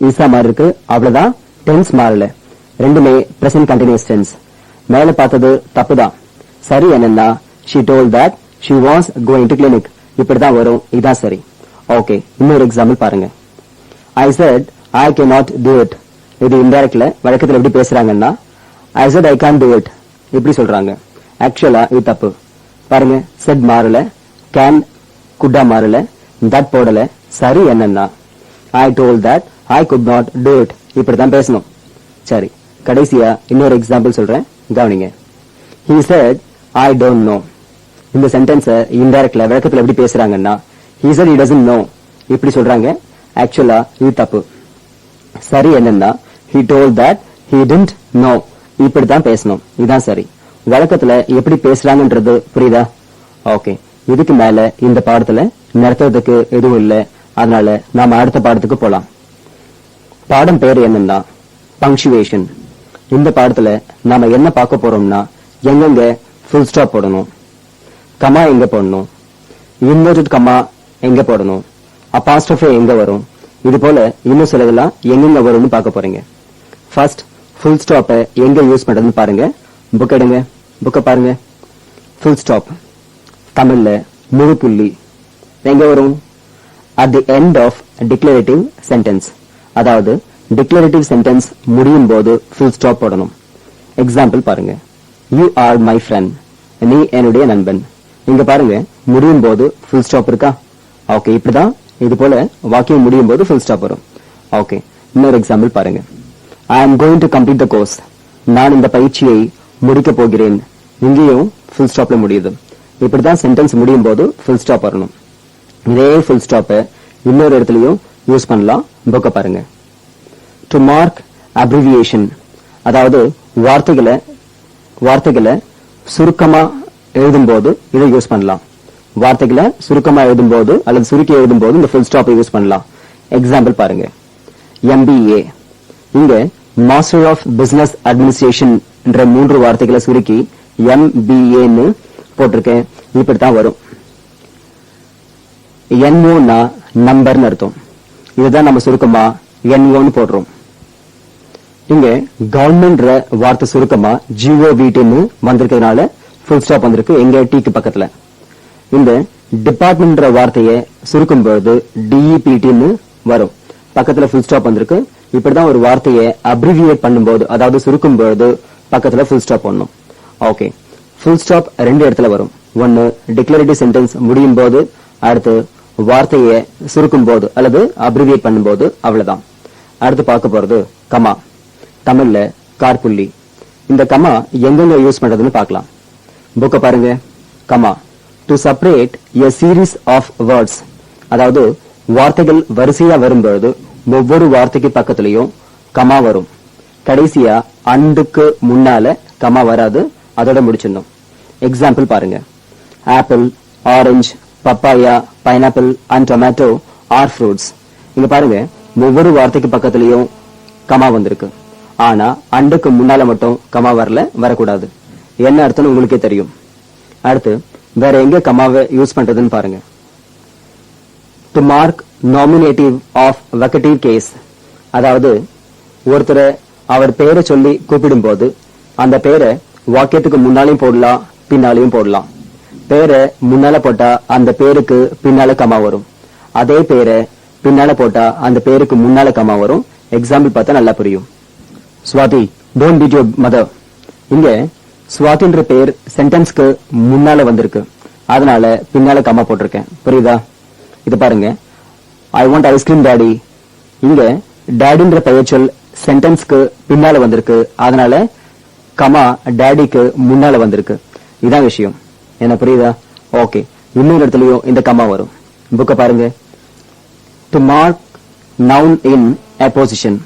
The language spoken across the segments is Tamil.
ஈஸா மாதிரி இருக்கு, அவ்வளவுதான். டென்ஸ் மாறல, ரெண்டுமே பிரசன்ட் கண்டினியூஸ் டென்ஸ். மேல பார்த்தது தப்புதான். சரி என்னன்னா she told that she was going to clinic. இப்படிதான் வரும், இதான் சரி. ஓகே, இன்னொரு எக்ஸாம்பிள் பாருங்க. I said I cannot do it. இது இன்டைரக்ட்ல வழக்கத்துல எப்படி பேசுறாங்கன்னா I said I can't do it இப்படி சொல்றாங்க. ஆக்சுவலா இது தப்பு. பாருங்க, said மாறல, can குட்டா மாறல, that போடல. சரி என்னன்னா I told that I could not do it இப்படிதான் பேசணும். சரி, கடைசியா இன்னொரு எக்ஸாம்பிள் சொல்றேன், கவனிங்க. He said I don't know. இந்த சென்டென்ஸ் இன்டைரக்ட்ல வழக்கத்துல எப்படி பேசுறாங்கன்னா he said he doesn't know இப்படி சொல்றாங்க. ஆக்சுவலா இது தப்பு. சரி என்னன்னா he told that he didn't know இப்படிதான் பேசணும், இதான் சரி. வழக்கத்துல எப்படி பேசுறாங்கன்றது புரியுதா? ஓகே, இதுக்கு மேல இந்த பாடத்துல நடத்துறதுக்கு எதுவும் இல்ல, அதனால நாம அடுத்த பாடத்துக்கு போலாம். பாடம் பேரு என்னன்னா பங்க்சுவேஷன். இந்த பாடத்துல நாம என்ன பார்க்க போறோம்னா எங்கெங்க ஃபுல் ஸ்டாப் போடணும், கமா எங்க போடணும், இன்வெர்டட் கமா எங்க போடணும், அபாஸ்ட்ரோஃபே எங்க வரும், இது போல இன்னும் சிலதெல்லாம் எங்கெங்க வரும்னு பார்க்க போறீங்க. ஃபர்ஸ்ட் ஃபுல் ஸ்டாப்பை எங்க யூஸ் பண்றதுன்னு பாருங்க. புக் எடுங்க, புக்கை பாருங்க. ஃபுல் ஸ்டாப் தமிழ்ல முழு புள்ளி எங்க வரும்? at the end of declarative sentence. அதாவது declarative sentence முடியும் போது full stop போடணும். எக்ஸாம்பிள் பாருங்க. you are my friend. நீ என்னுடைய நண்பன். இங்க பாருங்க, முடியும் போது full stop இருக்கா? ஓகே, இப்படிதான் இது போல வாக்கியம் முடியும் போது full stop வரும். ஓகே, இன்னொரு எக்ஸாம்பிள் பாருங்க. I am going to complete the course. நான் இந்த பயிற்சியை முடிக்க போகிறேன். இங்கேயும் full stopல முடியுது. இப்படிதான் சென்டென்ஸ் முடியும் போது full stop வரணும். இதே full stop இன்னொரு இடத்துலயும் யூஸ் பண்ணலாம். புக்க பாருங்க. to mark abbreviation, அதாவது வார்த்தைகளை சுருக்கமா எழுதும்போது இதை யூஸ் பண்ணலாம். வார்த்தைகளை சுருக்கமா எழுதும்போது அல்லது சுருக்கி எழுதும்போது இந்த full stop யூஸ் பண்ணலாம். எக்ஸாம்பிள் பாருங்க. MBA, இங்க மாஸ்டர் ஆஃப் பிசினஸ் அட்மினிஸ்ட்ரேஷன் என்ற 3 வார்த்தைகளை சுருக்கி MBA ன்னு போட்டிருக்கேன். இப்படித்தான் வரும். NO னா நம்பர்னு அர்த்தம். இதுதான் நம்ம சுருக்கமா NO ன்னு போடுறோம். இங்க கவர்மெண்ட் வார்த்தை சுருக்கமா GOVT ன்னு வந்திருக்கிறதுனால ஃபுல் ஸ்டாப் வந்திருக்கு எங்க டீக்கு பக்கத்துல. இந்த டிபார்ட்மெண்ட் வார்த்தையை சுருக்கும் பொழுது DEPT ன்னு வரும். பக்கத்துல ஃபுல் ஸ்டாப் வந்திருக்கு. இப்படிதான் ஒரு வார்த்தையை அப்ரிவியேட் பண்ணும்போது, அதாவது சுருக்கும் பொழுது பக்கத்துல ஃபுல் ஸ்டாப் பண்ணணும். ஓகே, ஃபுல் ஸ்டாப் 2 இடத்துல வரும். ஒன்னு டிக்ளரேட்டிவ் சென்டென்ஸ் முடியும் போது, அடுத்து வார்த்தையை சுருக்கும் போது அல்லது அப்ரிவியேட் பண்ணும்போது. அவ்வளவுதான். அடுத்து பார்க்க போறது கமா. தமிழ்ல கார்புள்ளி. இந்த கமா எங்கெங்க யூஸ் பண்றதுன்னு பார்க்கலாம். புக்க பாருங்க. Comma to separate a series of words, அதாவது வார்த்தைகள் வரிசையா வரும்பொழுது ஒவ்வொரு வார்த்தைக்கு பக்கத்திலையும் கமா வரும். கடைசியா அண்டுக்கு முன்னால கமா வராது, அதோட முடிச்சிடணும். எக்ஸாம்பிள் பாருங்க. Apple, orange, papaya, pineapple and tomato are fruits. இங்க பாருங்க, ஒவ்வொரு வார்த்தைக்கு பக்கத்திலையும் கமா வந்திருக்கு. ஆனா அண்டுக்கு முன்னால மட்டும் கமா வரக்கூடாது. என்ன அர்த்தம் உங்களுக்கே தெரியும். அடுத்து வேற எங்க கமாவை யூஸ் பண்றதுன்னு பாருங்க. To mark nominative of vocative case, அதாவது ஒருத்தரை அவர் பேரை சொல்லி கூப்பிடும் போது அந்த பேரை வாக்கியத்துக்கு முன்னாலையும் போடலாம், பின்னாலையும் போடலாம். பேரை முன்னால போட்டா அந்த பேருக்கு பின்னால கமா வரும். அதே பேரை பின்னால போட்டா அந்த பேருக்கு முன்னால கமா வரும். எக்ஸாம்பிள் பார்த்தா நல்லா புரியும். Swathi, don't beat your mother. இங்க ஸ்வாதின்ற பேர் சென்டென்ஸ்க்கு முன்னால வந்திருக்கு, அதனால பின்னால கமா போட்டிருக்கேன். புரியுதா? இது பாருங்க. I want ice cream daddy. இங்க டாடின்ற பெயர் சொல் சென்டென்ஸ்க்கு பின்னால வந்திருக்கு, அதனால கமா டாடிக்கு முன்னால வந்திருக்கு. இதான் விஷயம். என்ன புரியுதா? ஓகே, இன்னொரு இடத்துலயும் இந்த கமா வரும். புக்க பாருங்க. To mark noun in a position,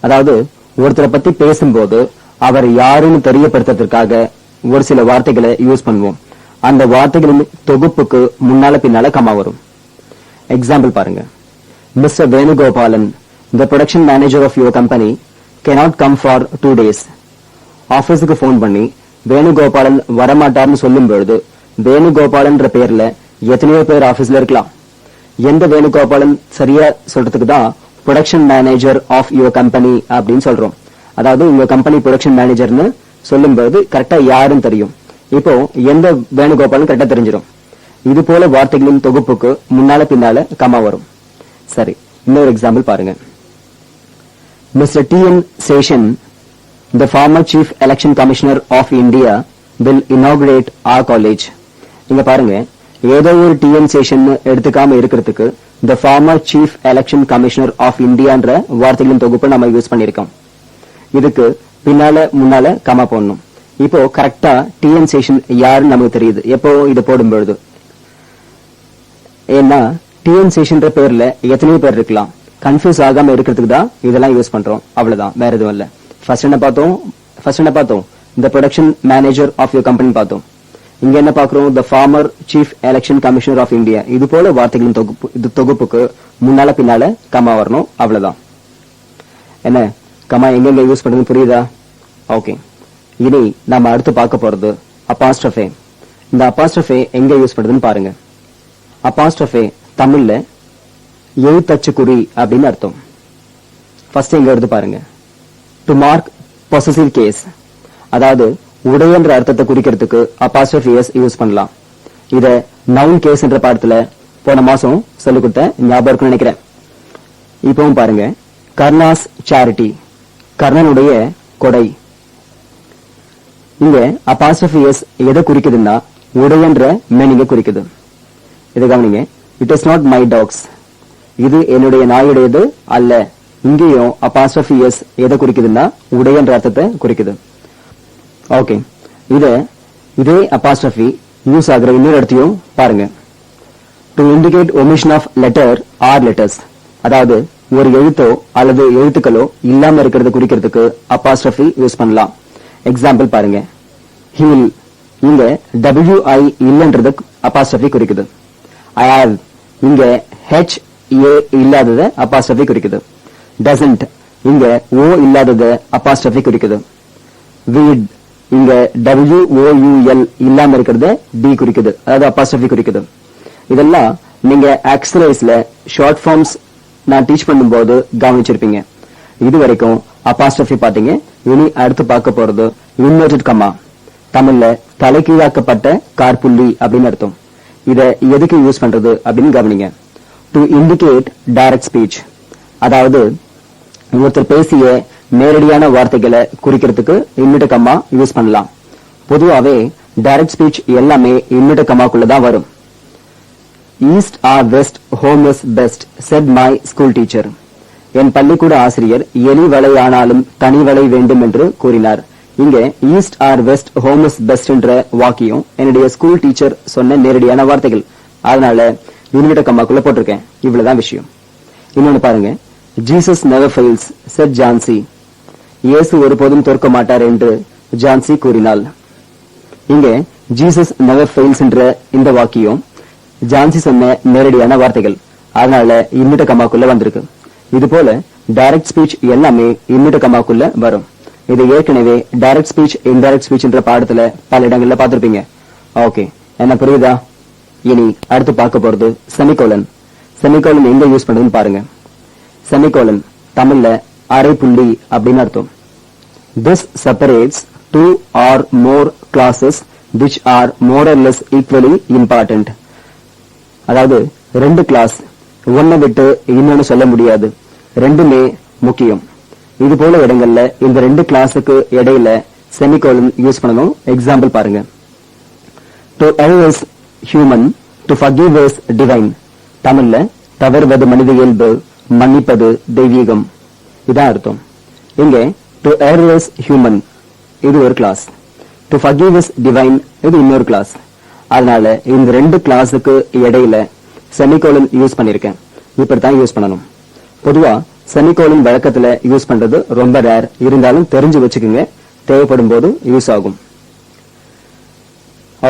அதாவது ஒருத்தரை பத்தி பேசும்போது அவர் யாருன்னு தெரியப்படுத்துறதுக்காக ஒரு சில வார்த்தைகளை யூஸ் பண்ணுவோம். அந்த வார்த்தைகளின் தொகுப்புக்கு முன்னால பின்னால கமா வரும். எக்ஸாம்பிள் பாருங்க. Mister Venugopalan, the production manager of your company cannot come for 2 days. ஆபீஸுக்கு போன் பண்ணி வேணுகோபாலன் வரமாட்டார்னு சொல்லும் பொழுது வேணுகோபாலன்ற பேர்ல எத்தனையோ பேர் ஆபீஸ்ல இருக்கலாம். எந்த வேணுகோபாலன் சரியா சொல்றதுக்கு தான் production manager of your company அப்படின்னு சொல்றோம். அதாவது உங்க கம்பெனி ப்ரொடக்ஷன் மேனேஜர்னு சொல்லும்போது கரெக்டா யாருன்னு தெரியும். இப்போ எந்த வேணுகோபாலும் கரெக்டா தெரிஞ்சிடும். இது போல வார்த்தைகளின் தொகுப்புக்கு முன்னால பின்னால கமா வரும். சரி, இன்னொரு எக்ஸாம்பிள் பாருங்க. Mr. T.N. Seshan, the former Chief Election Commissioner of India, will inaugurate our college. இங்க பாருங்க, ஏதோ ஒரு டிஎன் சேஷன் எடுத்துக்காம இருக்கிறதுக்கு the former Chief Election Commissioner of Indiaன்ற வார்த்தைகளின் தொகுப்பை நம்ம யூஸ் பண்ணிருக்கோம். இதுக்கு பின்னால முன்னால கமா போடணும். இப்போ கரெக்டா டிஎன் சேஷன் யாருன்னு நமக்கு தெரியுது எப்போ இதை போடும்பொழுது. ஏன்னா டிஎன் சேஷன்ற பேர்ல எத்தனையோ பேர் இருக்கலாம். கன்ஃபியூஸ் ஆகாம இருக்கிறதுக்கு தான் இதெல்லாம் யூஸ் பண்றோம். அவ்வளவுதான், வேற எதுவும் இல்ல. ஃபர்ஸ்ட் என்ன பார்த்தோம்? the production manager of your company பார்த்தோம். இங்க என்ன பாக்குறோம்? the former chief election commissioner of India. இது போல வார்த்தைகளின் தொகுப்புக்கு முன்னால பின்னால கமா வரணும். அவ்வளவுதான். என்ன கமா எங்க யூஸ் பண்றது புரியுதா? ஓகே. இனி நாம அடுத்து பார்க்க போறது அப்பாஸ்ட்ரோஃபே. இந்த அப்பாஸ்ட்ரோஃபே எங்க யூஸ் பண்றதுன்னு பாருங்க. அப்பாஸ்ட்ரோஃபே தமிழ்ல எழுத்தச்சுக்குறி அப்படின்னு அர்த்தம். ஃபர்ஸ்ட் எங்க எடுத்து பாருங்க. டு மார்க் பொசசிவ் கேஸ், அதாவது உடையன்ற அர்த்தத்தை குறிக்கிறதுக்கு அப்பாஸ்ட்ரோஃபி எஸ் யூஸ் பண்ணலாம். இத நவுன் கேஸ் என்ற பாடத்துல போன மாசம் சொல்லிக் கொடுத்த ஞாபகம் இருக்குன்னு நினைக்கிறேன். இப்பவும் பாருங்க. கர்ணாஸ் சேரிட்டி, கர்ணனுடைய கொடை. இங்க அப்பாஸ்ட்ரோஃபி எஸ் எதை குறிக்குதுன்னா உடையன்ற மீனிங்க குறிக்குது. இதை கவனிங்க. It is not my dog's, இது என்னுடைய நாயுடையது அல்ல. இங்கேயும் அப்பாஸ்ட்ரோஃபி எஸ் எதை குறிக்குதுன்னா உடையன்ற அர்த்தத்தை குறிக்குது. ஓகே, இதே அப்பாஸ்ட்ரோஃபி யூஸ் ஆகிற இன்னொரு இடத்தையும் பாருங்க. To indicate omission of letter or letters, அதாவது ஒரு எழுத்தோ அல்லது எழுத்துக்களோ இல்லாம இருக்கிறது குறிக்கிறதுக்கு அப்பாஸ்ட்ரோஃபி யூஸ் பண்ணலாம். எக்ஸாம்பிள் பாருங்க. ஹீல், இங்க WI இல்லன்றது அப்பாஸ்ட்ரோஃபி குறிக்குது. ஐ ஹேவ், இங்க HA இல்லாதத அப்பாஸ்ட்ரோஃபி குறிக்குது. டசன்ட், இங்க O இல்லாதத அப்பாஸ்ட்ரோஃபி குறிக்குது. வீட், இங்க WOUL இல்லாம இருக்கிறத D குறிக்குது, அதாவது அப்பாஸ்ட்ரோஃபி குறிக்குது. இதெல்லாம் நீங்க எக்ஸசைஸ்ல ஷார்ட் ஃபார்ம்ஸ் நான் டீச் பண்ணும்போது கவனிச்சிருப்பீங்க. இது வரைக்கும் அப்பாஸ்ட்ரோஃபி பாத்தீங்க. இனி அடுத்து பார்க்க போறது இன்வெர்டட் கமா. தமிழ்ல தலைகீழாக்கப்பட்ட காற்புள்ளி அப்படின்னு அர்த்தம். இத எதுக்கு யூஸ் பண்றது அப்படின்னு கவனிங்க. டு இண்டிகேட் டைரக்ட் ஸ்பீச், அதாவது ஒருத்தர் பேசிய நேரடியான வார்த்தைகளை குறிக்கிறதுக்கு இன்வெர்டட் கமா யூஸ் பண்ணலாம். பொதுவாவே டைரக்ட் ஸ்பீச் எல்லாமே இன்வெர்டட் கமாக்குள்ளதான் வரும். East or west, home is best, said my school teacher. என் பள்ளிக்கூட ஆசிரியர் எலி வலை ஆனாலும் தனி வலை வேண்டும் என்று கூறினார். இங்க east or west, home is best என்ற வாக்கியம் என்னுடைய ஸ்கூல் டீச்சர் சொன்ன நேரடியான வார்த்தைகள். அதனால இன்வெர்டட் கமாக்குள்ள போட்டிருக்கேன். இவ்வளவுதான் விஷயம். இன்னொன்னு பாருங்க. Jesus never fails, set Jhansi. இயேசு ஒருபோதும் தோற்க மாட்டார் என்று ஜான்சி கூறினாள். இங்க ஜீசஸ் நெவர் ஃபெயில்ஸ் என்ற இந்த வாக்கியம் ஜான்சி சொன்ன நேரடியான வார்த்தைகள். அதனால இன்வெர்டட் கமாக்குள்ள வந்திருக்கு. இது போல டைரக்ட் ஸ்பீச் எல்லாமே இன்வெர்டட் கமாக்குள்ள வரும். இது ஏற்கனவே டைரக்ட் ஸ்பீச் இன்டைரக்ட் ஸ்பீச் என்ற பாடத்துல பல இடங்கள்ல பார்த்திருப்பீங்க. ஓகே, என்ன புரியுதா? இனி அடுத்து பார்க்க போறது செமிகோலன். செமிகோலன் எங்க யூஸ் பண்றதுன்னு பாருங்க. செமிகோலன் தமிழ்ல அரை புள்ளி அப்படின்னு அர்த்தம். This separates two or more classes which are more or less equally important. அதாவது ரெண்டு கிளாஸ் ஒன்ன விட்டு இன்னொன்னு சொல்ல முடியாது, ரெண்டுமே முக்கியம். இது போல இடங்கள்ல இந்த ரெண்டு கிளாஸுக்கு இடையில செமிகோலன் யூஸ் பண்ணணும். எக்ஸாம்பிள் பாருங்க. To err is human, to forgive is divine. தமிழ்ல தவறுவது மனித இயல்பு, மன்னிப்பது தெய்வீகம். இதான் அர்த்தம். இங்க to err is human, இது ஒரு class. To forgive is divine, இது இன்னொரு கிளாஸ். அதனால இந்த ரெண்டு கிளாஸுக்கு இடையில செமிகோலன் யூஸ் பண்ணிருக்கேன். இப்படித்தான் யூஸ் பண்ணணும். பொதுவா செமிகோலன் வழக்கத்துல யூஸ் பண்றது ரொம்ப ரேர். இருந்தாலும் தெரிஞ்சு வச்சுக்கோங்க, தேவைப்படும் போது யூஸ் ஆகும்.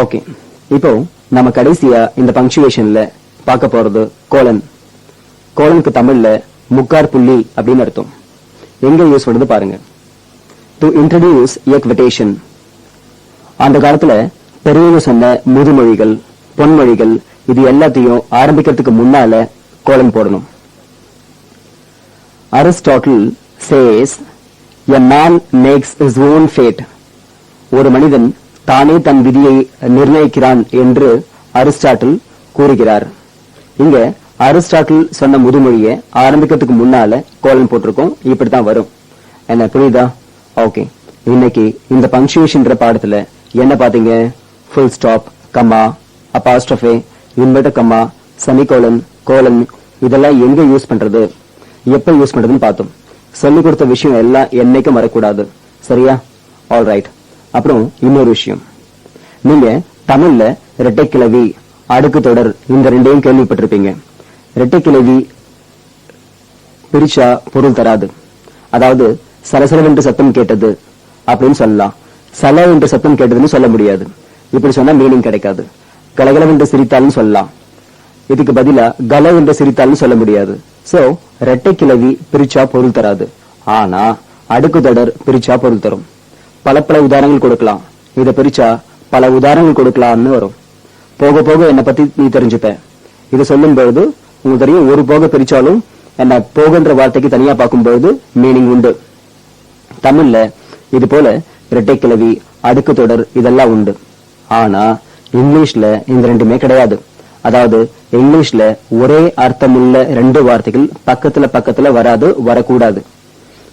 ஓகே, இப்போ நம்ம கடைசியா இந்த பங்க்சுவேஷன்ல பார்க்க போறது கோலன். கோலனுக்கு தமிழ்ல முக்கார் புள்ளி அப்படின்னு அர்த்தம். எங்க யூஸ் பண்றது பாருங்க. To introduce a quotation. அந்த காலத்துல பெரியவங்க சொன்ன முதுமொழிகள், பொன்மொழிகள், இது எல்லாத்தையும் ஆரம்பிக்கிறதுக்கு முன்னால கோலன் போடணும். Aristotle says a man makes his own fate. ஒரு மனிதன் தானே தன் விதியை நிர்ணயிக்கிறான் என்று அரிஸ்டாட்டில் கூறுகிறார். இங்க அரிஸ்டாட்டில் சொன்ன முதுமொழியை ஆரம்பிக்கிறதுக்கு முன்னால கோலன் போட்டிருக்கோம். இப்படித்தான் வரும். என்ன புரியுதா? ஓகே. இன்னைக்கு இந்த பங்க்சுவேஷன்ற பாடத்துல என்ன பாத்தீங்க? ஃபுல் ஸ்டாப், கம்மா, அபாஸ்ட்ரோஃபே, இன்வெர்டட் கம்மா, செமிகோலன், கோலன் இதெல்லாம் எங்க யூஸ் பண்றது, எப்ப யூஸ் பண்றதுன்னு பார்த்தோம். சொல்லிக் கொடுத்த விஷயம் எல்லாம் என்னைக்கும் வரக்கூடாது. சரியா? All right. அப்புறம் இன்னொரு விஷயம், நீங்க தமிழ்ல இரட்டைக்கிழவி, அடுக்கு தொடர் இந்த ரெண்டையும் கேள்விப்பட்டிருப்பீங்க. இரட்டைக்கிழவி பிரிச்சா பொருள் தராது. அதாவது சலசலவென்று சத்தம் கேட்டது அப்படின்னு சொல்லலாம். சல என்று சத்தம் கேட்டதுன்னு சொல்ல முடியாது. இப்படி சொன்னா மீனிங் கிடைக்காது. கலகலவென்று சிரித்தாலும் சொல்லலாம். இதுக்கு பதிலா கல என்று சிரித்தாலும் சொல்ல முடியாது. சோ இரட்டைக்கிழவி பிரிச்சா பொருள் தராது. ஆனா அடுக்கு தொடர் பிரிச்சா பொருள் தரும். பல பல உதாரணங்கள் கொடுக்கலாம். இதை பிரிச்சா பல உதாரணங்கள் கொடுக்கலாம்னு வரும். போக போக என்னை பத்தி நீ தெரிஞ்சுப்ப. இதை சொல்லும் பொழுது உங்களுக்கு தெரியும், ஒரு போக பிரிச்சாலும் என்ன போகன்ற வார்த்தைக்கு தனியா பார்க்கும்பொழுது மீனிங் உண்டு. தமிழ்ல இது போல இரட்டைக்கிழவி, அடுக்கு தொடர் இதெல்லாம் உண்டு. ஆனா இங்கிலீஷ்ல இந்த ரெண்டுமே கிடையாது. அதாவது இங்கிலீஷ்ல ஒரே அர்த்தமுள்ள ரெண்டு வார்த்தைகள் பக்கத்துல பக்கத்துல வராது, வரக்கூடாது.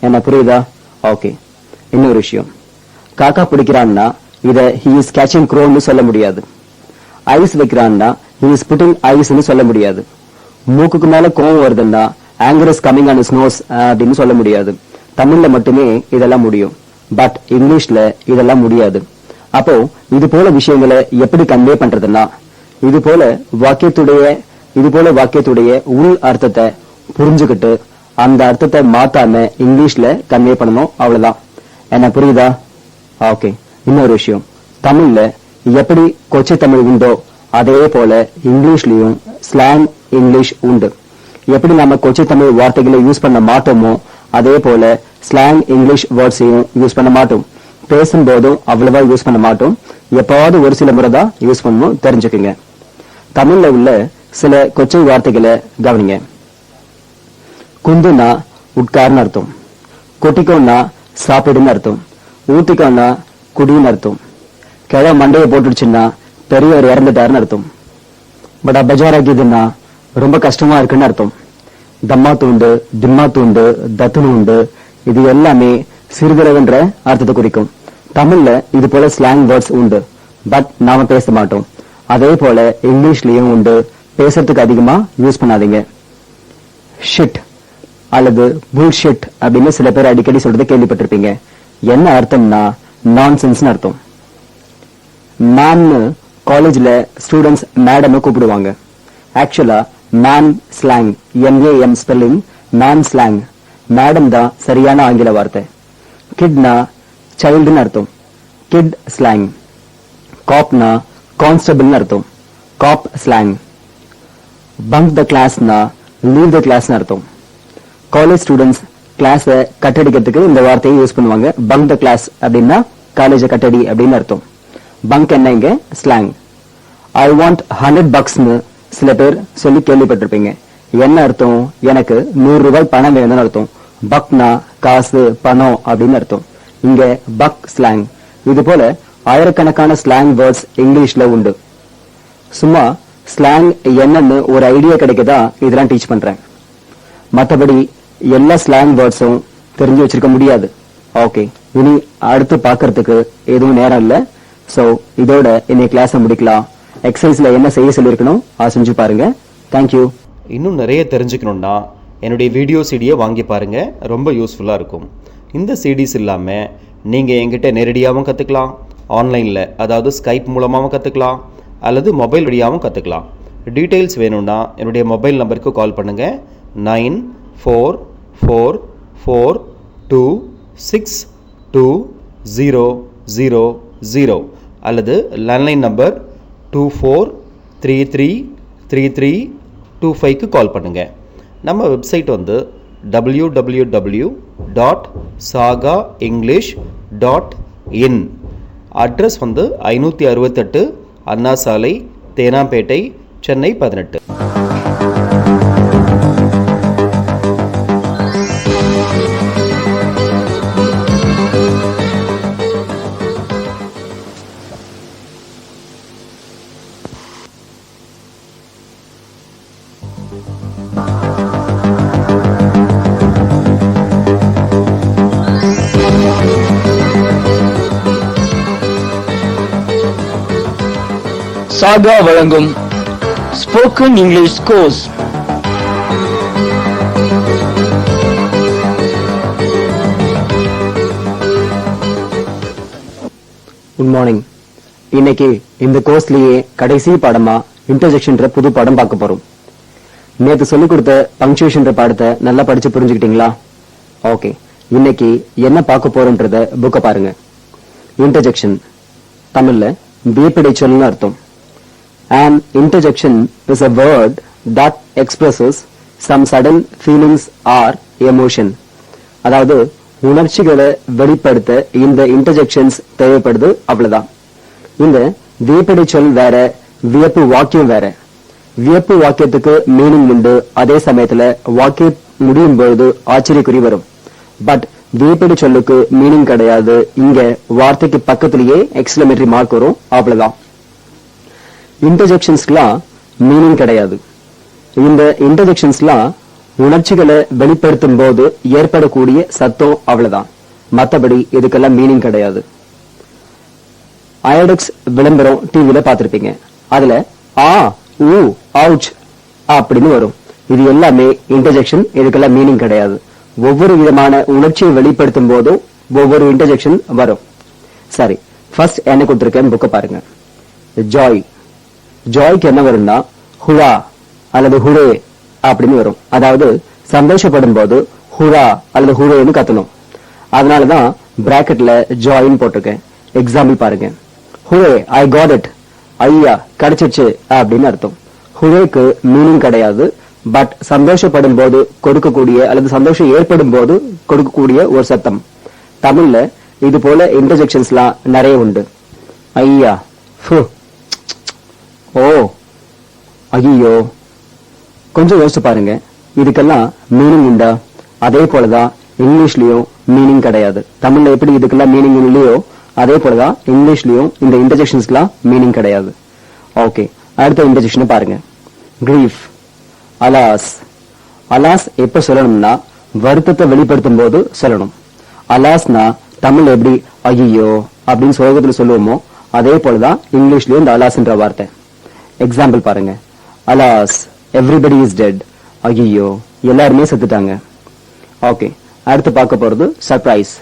என்ன புரியுதா? ஓகே. இன்னொரு விஷயம், காக்கா பிடிக்கிறான்னா இத he is catching crowன்னு சொல்ல முடியாது. ஐஸ் வைக்கிறான்னா he is putting iceன்னு சொல்ல முடியாது. மூக்குக்கு மேல கோவம் வருதுன்னா anger is coming on his nose அப்படின்னு சொல்ல முடியாது. தமிழ்ல மட்டுமே இதெல்லாம் முடியும். பட் இங்கிலீஷ்ல இதெல்லாம் முடியாது. அப்போ இது போல விஷயங்களை எப்படி கன்வே பண்றதுன்னா, இது போல வாக்கியத்துடைய உள் அர்த்தத்தை புரிஞ்சுக்கிட்டு அந்த அர்த்தத்தை மாத்தாம இங்கிலீஷ்ல கன்வே பண்ணணும். அவ்வளவுதான். என்ன புரியுதா? ஓகே. இன்னொரு விஷயம், தமிழ்ல எப்படி கொச்சை தமிழ் உண்டோ அதே போல இங்கிலீஷ்லயும் ஸ்லாங் இங்கிலீஷ் உண்டு. எப்படி நாம கொச்சை தமிழ் வார்த்தைகளை யூஸ் பண்ண மாட்டோமோ அதே போல ஸ்லாங் இங்கிலீஷ் வேர்ட்ஸையும் யூஸ் பண்ண மாட்டோம். பேசும்போதும் அவ்வளவா யூஸ் பண்ண மாட்டோம். எப்பாவது ஒரு சில முறை தான் யூஸ் பண்ணணும், தெரிஞ்சுக்குங்க. தமிழ்ல உள்ள சில கொச்சை வார்த்தைகளை கவனிங்க. குந்துனா உட்கார்னு அர்த்தம், கொட்டிக்கோன்னா சாப்பிடுன்னு அர்த்தம், ஊத்திக்கோன்னா குடின்னு அர்த்தம், கிழ மண்டையை போட்டுடுச்சுன்னா பெரியவர் இறந்துட்டாருன்னு அர்த்தம், பட் பஜாராக்கிதுன்னா ரொம்ப கஷ்டமா இருக்குன்னு அர்த்தம். தம்மா தூண்டு, திம்மா தூண்டு, தத்துனு உண்டு இது எல்லாமே சிறுதளவுன்ற அர்த்தத்தை குறிக்கும். தமிழ்ல இது போல ஸ்லாங் வேர்ட்ஸ் உண்டு. பட் நாம பேச மாட்டோம். அதே போல இங்கிலீஷ்லயும் உண்டு. பேசுறதுக்கு அதிகமா யூஸ் பண்ணாதீங்க. ஷிட் அல்லது புல்ஷிட் அப்படின்னு சில பேர் அடிக்கடி சொல்றதை கேள்விப்பட்டிருப்பீங்க. என்ன அர்த்தம்னா நான்சென்ஸ்னு அர்த்தம். மேம்னு காலேஜ்ல ஸ்டூடெண்ட்ஸ் மேடம் கூப்பிடுவாங்க. ஆக்சுவலா man slang, MAM spelling, man slang. Madam தான் சரியான ஆங்கில வார்த்தை. கிட்னா சைல்டுன்னு அர்த்தம், கிட் ஸ்லாங். காப்னா கான்ஸ்டபிள்னு அர்த்தம், காப் ஸ்லாங். பங்க் த கிளாஸ்னா லீவ் த கிளாஸ்னு அர்த்தம். காலேஜ் ஸ்டூடெண்ட்ஸ் கிளாஸ கட்டடிக்கிறதுக்கு இந்த வார்த்தையை யூஸ் பண்ணுவாங்க. பங்க் த கிளாஸ் அப்படின்னா காலேஜ கட்டடி அப்படின்னு அர்த்தம். பங்க் என்ன இங்க ஸ்லாங். ஐ வாண்ட் $100 சில பேர் சொல்லி கேள்விப்பட்டிருப்பீங்க. என்ன அர்த்தம்? எனக்கு $100 பணம் வேணும்னு அர்த்தம். பக்னா காசு, பணம் அப்படின்னு அர்த்தம். இங்க பக் ஸ்லாங். இது போல ஆயிரக்கணக்கான ஸ்லாங் வேர்ட்ஸ் இங்கிலீஷ்ல உண்டு. சும்மா ஸ்லாங் என்னன்னு ஒரு ஐடியா கிடைக்கதா இதெல்லாம் டீச் பண்றேன். மற்றபடி எல்லா ஸ்லாங் வேர்ட்ஸும் தெரிஞ்சு வச்சிருக்க முடியாது. ஓகே, இனி அடுத்து பாக்குறதுக்கு எதுவும் நேரம் இல்ல. சோ இதோட இன்னைக்கு கிளாஸை முடிக்கலாம். எக்ஸசைஸ்ல என்ன செய்ய சொல்லியிருக்கணும் அதை செஞ்சு பாருங்க. தேங்க்யூ. இன்னும் நிறைய தெரிஞ்சுக்கணும்னா என்னுடைய வீடியோ சிடியை வாங்கி பாருங்க, ரொம்ப யூஸ்ஃபுல்லாக இருக்கும். இந்த சிடிஸ் இல்லாமல் நீங்கள் எங்கிட்ட நேரடியாகவும் கற்றுக்கலாம், ஆன்லைனில் அதாவது ஸ்கைப் மூலமாகவும் கற்றுக்கலாம், அல்லது மொபைல் வழியாகவும் கற்றுக்கலாம். டீட்டெயில்ஸ் வேணும்னா என்னுடைய மொபைல் நம்பருக்கு கால் பண்ணுங்கள். 9444262000 அல்லது லேண்ட்லைன் நம்பர் 24333325க்கு கால் பண்ணுங்கள். நம்ம வெப்சைட் வந்து www.sagaenglish.in. அட்ரஸ் வந்து 568 அண்ணா சாலை, தேனாம்பேட்டை, சென்னை 18. சாகா வழங்கும் spoken English course. Good morning. இன்னைக்கு இந்த கோர்ஸ்லயே கடைசி பாடமா இன்டர்ஜெக்ஷன்ற புது பாடம் பார்க்க போறோம். நேத்து சொல்லிக் கொடுத்த பங்க்சுவேஷன்ற பாடத்தை நல்லா படிச்சு புரிஞ்சுக்கிட்டீங்களா? ஓகே, இன்னைக்கு என்ன பார்க்க போறோம்ன்றத புக்க பாருங்க. இன்டர்ஜெக்ஷன் தமிழ்ல வியப்பிடை சொல்லுன்னு அர்த்தம். An interjection is a word that expresses some sudden feelings or emotion. அதாவது உணர்ச்சிகளை வெளிப்படுத்த இந்த இன்டர்ஜெக்ஷன்ஸ் தேவைப்படுது, அவ்வளவுதான். இந்த வியப்பிடை சொல் வேற, வியப்பு வாக்கியம் வேற. வியப்பு வாக்கியத்துக்கு மீனிங் உண்டு, அதே சமயத்துல வாக்கியம் முடியும் பொழுது ஆச்சரியக்குறி வரும். பட் வியப்பிடை சொல்லுக்கு மீனிங் கிடையாது. இங்க வார்த்தைக்கு பக்கத்திலேயே எக்ஸ்கிளமேட்டரி மார்க் வரும், அவ்வளவுதான். இன்டர்ஜெக்ஷன்ஸ்லாம் மீனிங் கிடையாது. இந்த இன்டர்ஜெக்ஷன்ஸ்லாம் உணர்ச்சிகளை வெளிப்படுத்தும் போது ஏற்படக்கூடிய சத்தம், அவ்வளவுதான். மத்தபடி இதுக்கெல்லாம் மீனிங் கிடையாது. அயோடெக்ஸ் விளம்பரம் டிவில பார்த்திருப்பீங்க. அதுல ஆ ஊ அவுச் அப்படின்னு வரும். இது எல்லாமே இன்டர்ஜெக்ஷன், இதுக்கெல்லாம் மீனிங் கிடையாது. ஒவ்வொரு விதமான உணர்ச்சியை வெளிப்படுத்தும் போதும் ஒவ்வொரு இன்டர்ஜெக்ஷன் வரும். சரி, ஃபர்ஸ்ட் என்ன கொடுத்திருக்கேன் புக்க பாருங்க. ஜாய், ஜாய்க்கு என்ன வரும்னா ஹுரா அல்லது ஹுரே அப்படின்னு வரும். அதாவது சந்தோஷப்படும் போது ஹுரா அல்லது ஹுரேன்னு கத்தணும். அதனாலதான் பிராக்கெட்ல ஜாயின் போட்டிருக்கேன். எக்ஸாம்பிள் பாருங்க. ஹுரே ஐ காட் இட், ஐயா கிடைச்சிச்சு அப்படின்னு அர்த்தம். ஹுரேக்கு மீனிங் கிடையாது. பட் சந்தோஷப்படும் போது கொடுக்கக்கூடிய அல்லது சந்தோஷம் ஏற்படும் போது கொடுக்கக்கூடிய ஒரு சத்தம். தமிழ்ல இது போல இன்டர்ஜெக்ஷன்ஸ்லாம் நிறைய உண்டு. ஐயா, ஓ, ஐயோ. கொஞ்சம் யோசிச்சு பாருங்க, இதுக்கெல்லாம் மீனிங் உண்டா? அதே போலதான் இங்கிலீஷ்லயும் மீனிங் கிடையாது. தமிழ்ல எப்படி இதுக்கெல்லாம் மீனிங் இல்லையோ அதே போலதான் இங்கிலீஷ்லயும் இந்த இன்டர்ஜெக்ஷன்ஸ்லாம் மீனிங் கிடையாது. ஓகே, அடுத்த இன்டர்ஜெக்ஷன் பாருங்க. Grief, alas. அலாஸ் எப்ப சொல்லணும்னா வருத்தத்தை வெளிப்படுத்தும் போது சொல்லணும். அலாஸ்னா தமிழ் எப்படி ஐயோ அப்படின்னு சோகத்துல சொல்லுவோமோ அதே போலதான் இங்கிலீஷ்லயும் இந்த அலாஸ்ன்ற வார்த்தை. எக்ஸாம்பிள் பாருங்க. அலாஸ் எவ்ரிபடி இஸ் டெட், ஐயோ எல்லாருமே செத்துட்டாங்க. ஓகே, அடுத்து பார்க்க போறது சர்ப்ரைஸ்,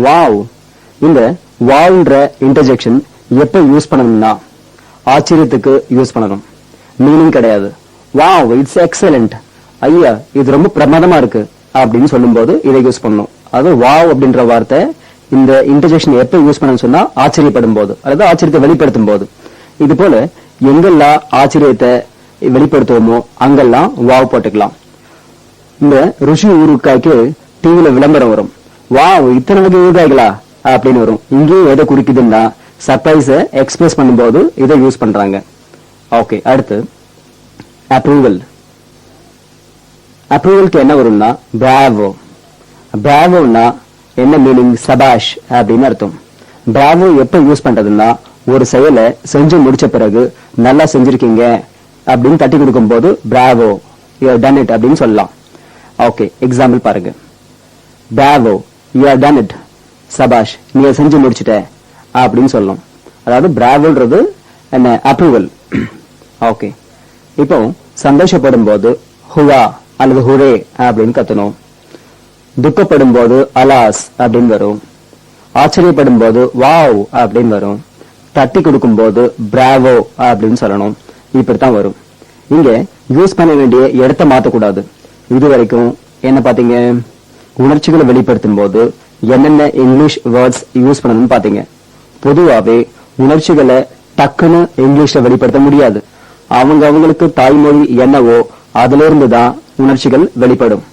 வாவ். இந்த வாவ்ன்ற இன்டர்ஜெக்ஷன் எப்ப யூஸ் பண்ணணும்னா ஆச்சரியத்துக்கு யூஸ் பண்ணணும். மீனிங் கிடையாது. வாவ் இட்ஸ் எக்ஸலண்ட், ஐயா இது ரொம்ப பிரமாதமா இருக்கு அப்படின்னு சொல்லும் போது இதை யூஸ் பண்ணணும். அது வாவ் அப்படின்ற வார்த்தை இந்த இன்டர்ஜெக்ஷன் எப்ப யூஸ் பண்ணணும்னு சொன்னா ஆச்சரியப்படும் போது அல்லது ஆச்சரியத்தை வெளிப்படுத்தும் போது. இது போல எங்கெல்லாம் ஆச்சரியத்தை வெளிப்படுத்துவோமோ அங்கெல்லாம் வாவ் போட்டுக்கலாம். இந்த ருஷி ஊறுகாய்க்கு டிவில விளம்பரம் வரும். வாவ் இத்தனை வகை ஊறுகாய்களா அப்படின்னு வரும். இங்கேயும் எதை குறிக்குதுன்னா சர்ப்ரைஸ எக்ஸ்பிரஸ் பண்ணும்போது இதை யூஸ் பண்றாங்க. ஓகே, அடுத்து அப்ரூவல். அப்ரூவலுக்கு என்ன வரும்னா பிராவோ. பிராவோனா என்ன மீனிங்? சபாஷ் அப்படின்னு அர்த்தம். பிராவோ எப்ப யூஸ் பண்றதுன்னா ஒரு செயலை செஞ்சு முடிச்ச பிறகு நல்லா செஞ்சிருக்கீங்க அப்படின்னு தட்டி கொடுக்கும் போது bravo you have done it அப்படின்னு சொல்லலாம். ஓகே, எக்ஸாம்பிள் பாருங்க. Bravo you have done it, சபாஷ் நீ செஞ்சு முடிச்சிட்ட அப்படின்னு சொல்லணும். அதாவது பிராவோன்றது என்ன? அப்ரூவல். ஓகே, இப்போ சந்தோஷப்படும் போது ஹுவா அல்லது ஹுரே அப்படின்னு கத்தணும். துக்கப்படும் போது அலாஸ் அப்படின்னு வரும். ஆச்சரியப்படும் போது வாவ் அப்படின்னு வரும். தட்டி கொடுக்கும் போது பிராவோ அப்படின்னு சொல்லணும். இப்படித்தான் வரும். இங்க யூஸ் பண்ண வேண்டிய இடத்தை மாத்தக்கூடாது. இது வரைக்கும் என்ன பாத்தீங்க? உணர்ச்சிகளை வெளிப்படுத்தும் போது என்னென்ன இங்கிலீஷ் வேர்ட்ஸ் யூஸ் பண்ணணும்னு பாத்தீங்க. பொதுவாவே உணர்ச்சிகளை டக்குன்னு இங்கிலீஷ்ல வெளிப்படுத்த முடியாது. அவங்களுக்கு தாய்மொழி என்னவோ அதுல இருந்துதான் உணர்ச்சிகள் வெளிப்படும்.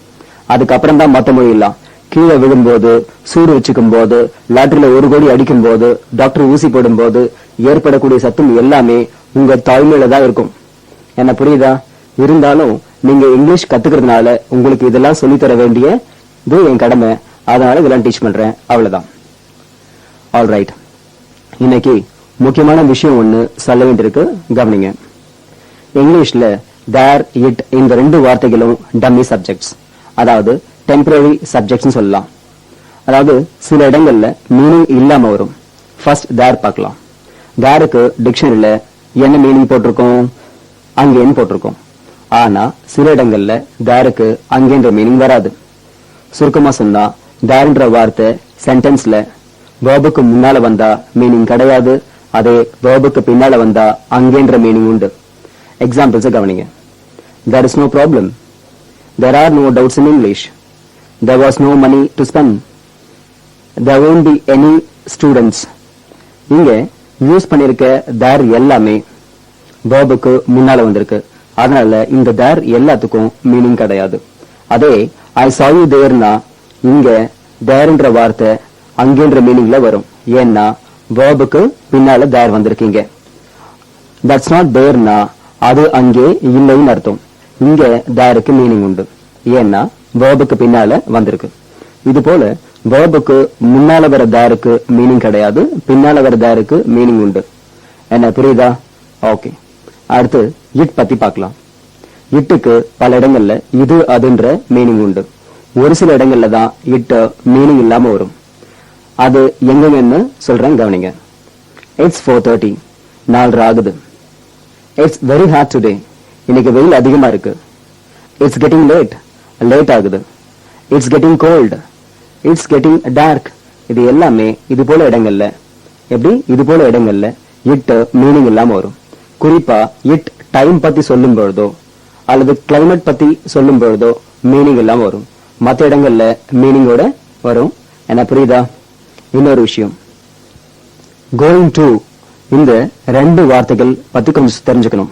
அதுக்கப்புறம் தான் மத்த மொழி எல்லாம். கீழே விழும்போது, சூடு வச்சுக்கும் போது, லாட்டரியில ஒரு கோடி அடிக்கும் போது, டாக்டர் ஊசி போடும் போது ஏற்படக்கூடிய சத்தம் எல்லாமே உங்க தாய்மொழியில தான் இருக்கும். என்ன புரியுதா? இருந்தாலும் நீங்க இங்கிலீஷ் கத்துக்கிறதுனால உங்களுக்கு இதெல்லாம் சொல்லித்தர வேண்டிய இது என் கடமை. அதனால இதெல்லாம் டீச் பண்றேன், அவ்வளவுதான். ஆல்ரைட், இன்னைக்கு முக்கியமான விஷயம் ஒண்ணு சொல்ல வேண்டியிருக்கு, கவனிங்க. இங்கிலீஷ்ல தேர், இட் இந்த ரெண்டு வார்த்தைகளும் டம்மி சப்ஜெக்ட்ஸ், அதாவது டெம்பரரி சப்ஜெக்ட்ஸ் சொல்லலாம். அதாவது சில இடங்கள்ல மீனிங் இல்லாம வரும். ஃபர்ஸ்ட் தேர் பார்க்கலாம். தேருக்கு டிக்ஷனரியில என்ன மீனிங் போட்டிருக்கோம்? அங்கேன்னு போட்டிருக்கோம். ஆனா சில இடங்கள்ல தேருக்கு அங்கேன்ற மீனிங் வராது. சுருக்கமா சொன்னா தேர்ன்ற வார்த்தை சென்டென்ஸ்ல வேர்புக்கு முன்னால வந்தா மீனிங் கிடையாது, அதே வேர்புக்கு பின்னால வந்தா அங்கேன்ற மீனிங் உண்டு. எக்ஸாம்பிள்ஸ் கவனிங்க. There is no problem. There are no doubts in English. There was no money to spend. There won't be any students. இங்க யூஸ் பண்ணிருக்க there எல்லாமே வேர்புக்கு முன்னால வந்திருக்கு. அதனால இந்த there எல்லாத்துக்கும் மீனிங் கிடையாது. அதே I saw you thereனா இங்க thereன்ற வார்த்தை அங்கேன்ற மீனிங்ல வரும். ஏன்னா வேர்புக்கு பின்னால there வந்திருக்கீங்க. That's not thereனா அது அங்கே இல்லைன்னு அர்த்தம். இங்க தேருக்கு மீனிங் உண்டு. ஏன்னா வேர்புக்கு பின்னால வந்திருக்கு. இது போல வேர்புக்கு முன்னால வர தேருக்கு மீனிங் கிடையாது, பின்னால வர தேருக்கு மீனிங் உண்டு. என்ன புரியுதா? ஓகே. அடுத்து இட் பத்தி பார்க்கலாம். இட்டுக்கு பல இடங்கள்ல இது அதுன்ற மீனிங் உண்டு. ஒரு சில இடங்கள்ல தான் இட் மீனிங் இல்லாம வரும். அது எங்கன்னு சொல்றேன் கவனிங்க. It's 4:30. 4 ஆகுது. It's very hot today. இன்னைக்கு வெயில் அதிகமா இருக்கு. It's getting late. லேட் ஆகுது. It's getting cold. It's getting dark. இது எல்லாமே இது போல இடங்கள்ல இது போல இடங்கள்ல இட் மீனிங் இல்லாம வரும். குறிப்பா இட் டைம் பத்தி சொல்லும் பொழுதோ அல்லது கிளைமேட் பத்தி சொல்லும் பொழுதோ மீனிங் இல்லாம வரும். மற்ற இடங்கள்ல மீனிங்கோட வரும். என்ன புரியுதா? இன்னொரு விஷயம், கோயிங் டு இந்த ரெண்டு வார்த்தைகள் பத்தி கொஞ்சம் தெரிஞ்சுக்கணும்.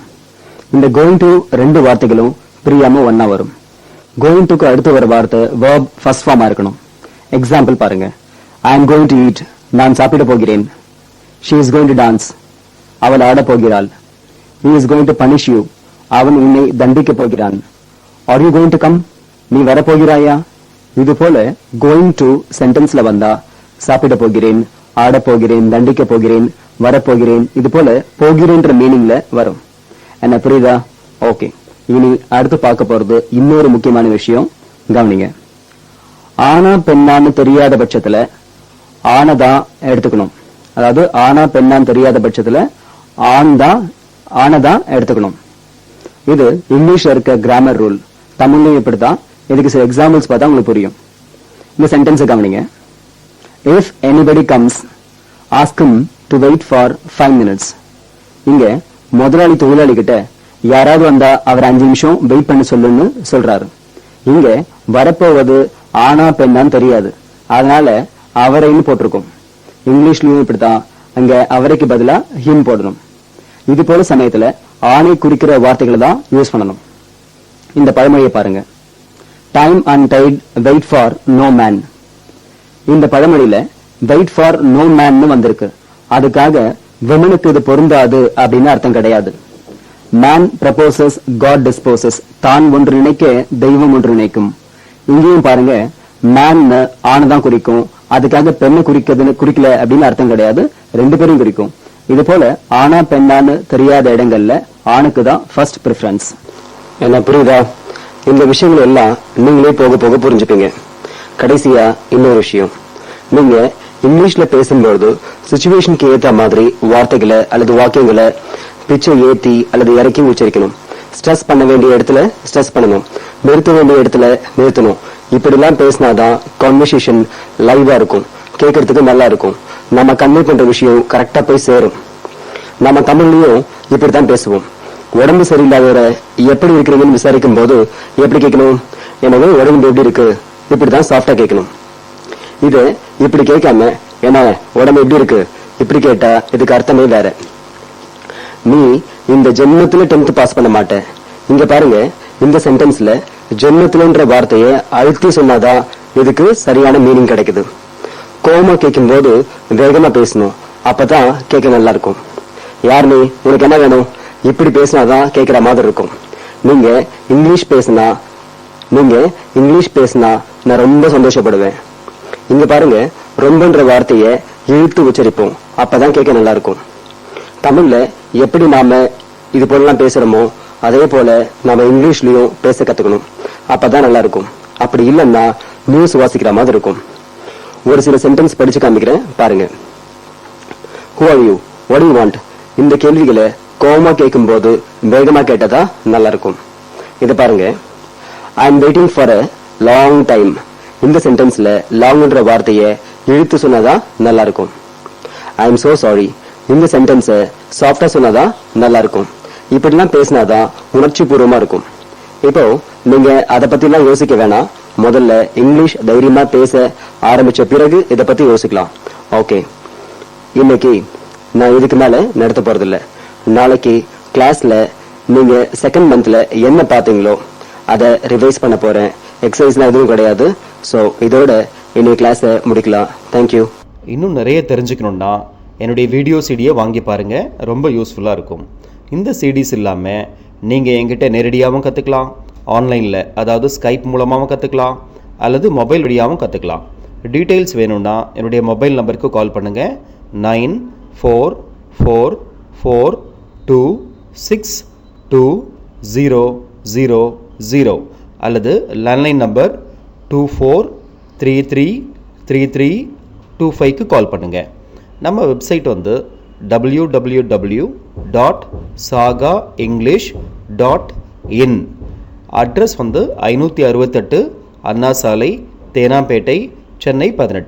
இந்த கோயிங் டு ரெண்டு வார்த்தைகளும் பிரியாம ஒன்னா வரும். கோயிங் டுக்கு அடுத்து வர வார்த்தை verb ஃபர்ஸ்ட் ஃபார்மா இருக்கணும். எக்ஸாம்பிள் பாருங்க. I am going to eat. நான் சாப்பிட போகிறேன். She is going to dance. அவள் ஆட போகிறாள். He is going to punish you. அவன் உன்னை தண்டிக்க போகிறான். Are you going to come? நீ வர போகிறாயா? இது போல going to சென்டென்ஸ்ல வந்தா சாப்பிட போகிறேன், ஆட போகிறேன், தண்டிக்க போகிறேன், வரப்போகிறேன், இது போல போகிறேன்ற மீனிங்ல வரும். என்ன புரியுதா? ஓகே. இனி அடுத்து பார்க்க போறது இன்னொரு முக்கியமான விஷயம். கவனிங்க. ஆனா பெண்ணான்னு தெரியாத பட்சத்துல ஆனதான் எடுத்துக்கணும். அதாவது ஆனா பெண்ணான்னு தெரியாத பட்சத்துல ஆனதான் எடுத்துக்கணும். இது இங்கிலீஷ்ல இருக்க கிராமர் ரூல். தமிழ்லயும் இப்படிதான். இதுக்கு சில எக்ஸாம்பிள்ஸ் பார்த்தா உங்களுக்கு புரியும். இந்த சென்டென்ஸ் கவனிங்க. If anybody comes, ask him to wait for 5 minutes. இங்க முதலாளி தொழிலாளி கிட்ட யாராவது வந்தா அவர் 5 நிமிஷம் வெயிட் பண்ண சொல்லுன்னு சொல்றாரு. இங்க வரப்போவது ஆனா பெண்ணான்னு தெரியாது, அதனால அவரைன்னு போட்டிருக்கும். இங்கிலீஷ்லயும் இப்படித்தான். அங்க அவரைக்கு பதிலா ஹிம் போடணும். இது போல சமயத்துல ஆணை குறிக்கிற வார்த்தைகளை தான் யூஸ் பண்ணணும். இந்த பழமொழியை பாருங்க. Time untied, wait for no man. இந்த பழமொழியில வெயிட் ஃபார் நோ மேன்னு வந்திருக்கு. அதுக்காக விமனுக்கு இது பொருந்தாது அப்படின்னு அர்த்தம் கிடையாது. Man proposes, God disposes. தான் ஒன்று நினைக்க தெய்வம் ஒன்று நினைக்கும். இங்கேயும் பாருங்க, மேன் ஆணதான் குறிக்கும். அதுக்காக பெண்ணை குறிக்கல அப்படின்னு அர்த்தம் கிடையாது. ரெண்டு பேரும் குறிக்கும். இது போல ஆனா பெண்ணான்னு தெரியாத இடங்கள்ல ஆணுக்கு தான் ஃபர்ஸ்ட் ப்ரிஃபரன்ஸ். என்ன புரியுதா? இந்த விஷயங்கள் எல்லாம் நீங்களே போக போக புரிஞ்சுப்பீங்க. கடைசியா இன்னொரு விஷயம், நீங்க இங்கிலீஷ்ல பேசும்போது சிச்சுவேஷனுக்கு ஏத்த மாதிரி வார்த்தைகளை அல்லது வாக்கியங்களை பிச்சை ஏத்தி அல்லது இறக்கி உச்சரிக்கணும். ஸ்ட்ரெஸ் பண்ண வேண்டிய இடத்துல ஸ்ட்ரெஸ் பண்ணணும், நிறுத்த வேண்டிய இடத்துல நிறுத்தணும். இப்படி எல்லாம் பேசினாதான் கான்வர்சேஷன் லைவா இருக்கும், கேட்கறதுக்கு நல்லா இருக்கும். நம்ம கன்வே பண்ற விஷயம் கரெக்டா போய் சேரும். நம்ம தமிழ்லயும் இப்படித்தான் பேசுவோம். உடம்பு சரியில்லாதவரை எப்படி இருக்கிறீங்கன்னு விசாரிக்கும் போது எப்படி கேட்கணும்? எனவே உடம்பு எப்படி இருக்கு, இப்படிதான் சாஃப்டா கேட்கணும். இது இப்படி கேட்காம என்ன உடம்பு எப்படி இருக்கு இப்படி கேட்டா இதுக்கு அர்த்தமே வேற. நீ இந்த ஜென்மத்துல 10th பாஸ் பண்ண மாட்ட. இங்க பாருங்க, இந்த சென்டென்ஸ்ல ஜென்மத்துலன்ற வார்த்தையை அழுத்தி சொன்னாதான் இதுக்கு சரியான மீனிங் கிடைக்குது. கோமா கேட்கும் போது வேகமா பேசணும், அப்பதான் கேட்க நல்லா இருக்கும். யார் நீ, உனக்கு என்ன வேணும், இப்படி பேசினாதான் கேட்கிற மாதிரி இருக்கும். நீங்க இங்கிலீஷ் பேசினா நான் ரொம்ப சந்தோஷப்படுவேன். இங்க பாருங்க, ரொம்பன்ற வார்த்தையை இழுத்து உச்சரிப்போம், அப்பதான் கேட்க நல்லா இருக்கும். தமிழ்ல எப்படி நாம இது போலாம் பேசுறோமோ அதே போல நாம இங்கிலீஷ்லயும் பேச கத்துக்கணும், அப்பதான் நல்லா இருக்கும். அப்படி இல்லைன்னா நியூஸ் வாசிக்கிற மாதிரி இருக்கும். ஒரு சில சென்டென்ஸ் படிச்சு காமிக்கிறேன் பாருங்க. Who are you? What do you want? இந்த கேள்விகளை கோவமா கேட்கும்போது வேகமா கேட்டதா நல்லா இருக்கும். இது பாருங்க, I am waiting for a long time. இந்த சென்டென்ஸ்ல லாங்ன்ற வார்த்தையை இழுத்து சொன்னதா நல்லா இருக்கும். I am so sorry. இந்த சென்டென்ஸை சாஃப்டா சொன்னதா நல்லா இருக்கும். இப்படிலாம் பேசினாதான் உணர்ச்சி பூர்வமா இருக்கும். இப்போ நீங்க அதை பத்திலாம் யோசிக்க வேணாம். முதல்ல இங்கிலீஷ் தைரியமா பேச ஆரம்பிச்ச பிறகு இதை பத்தி யோசிக்கலாம். ஓகே, இன்னைக்கு நான் இதுக்கு மேல நடத்த போறதில்ல. நாளைக்கு கிளாஸ்ல நீங்க செகண்ட் மந்த்ல என்ன பாத்தீங்களோ அதை ரிவைஸ் பண்ண போறேன். எக்ஸசைஸ்லாம் எதுவும் கிடையாது. ஸோ இதோட இன்னைக்கு கிளாஸை முடிக்கலாம். தேங்க்யூ. இன்னும் நிறைய தெரிஞ்சுக்கணுன்னா என்னுடைய வீடியோ சிடியை வாங்கி பாருங்கள், ரொம்ப யூஸ்ஃபுல்லாக இருக்கும். இந்த சிடிஸ் இல்லாமல் நீங்கள் என்கிட்ட நேரடியாகவும் கற்றுக்கலாம், ஆன்லைனில் அதாவது ஸ்கைப் மூலமாகவும் கற்றுக்கலாம், அல்லது மொபைல் வழியாகவும் கற்றுக்கலாம். டீட்டெயில்ஸ் வேணும்னா என்னுடைய மொபைல் நம்பருக்கு கால் பண்ணுங்கள். 9444262000 அல்லது லேண்ட்லைன் நம்பர் 24333325க்கு கால் பண்ணுங்கள். நம்ம வெப்சைட் வந்து www.sagaenglish.in. அட்ரஸ் வந்து 568 அண்ணா சாலை, தேனாம்பேட்டை, சென்னை 18.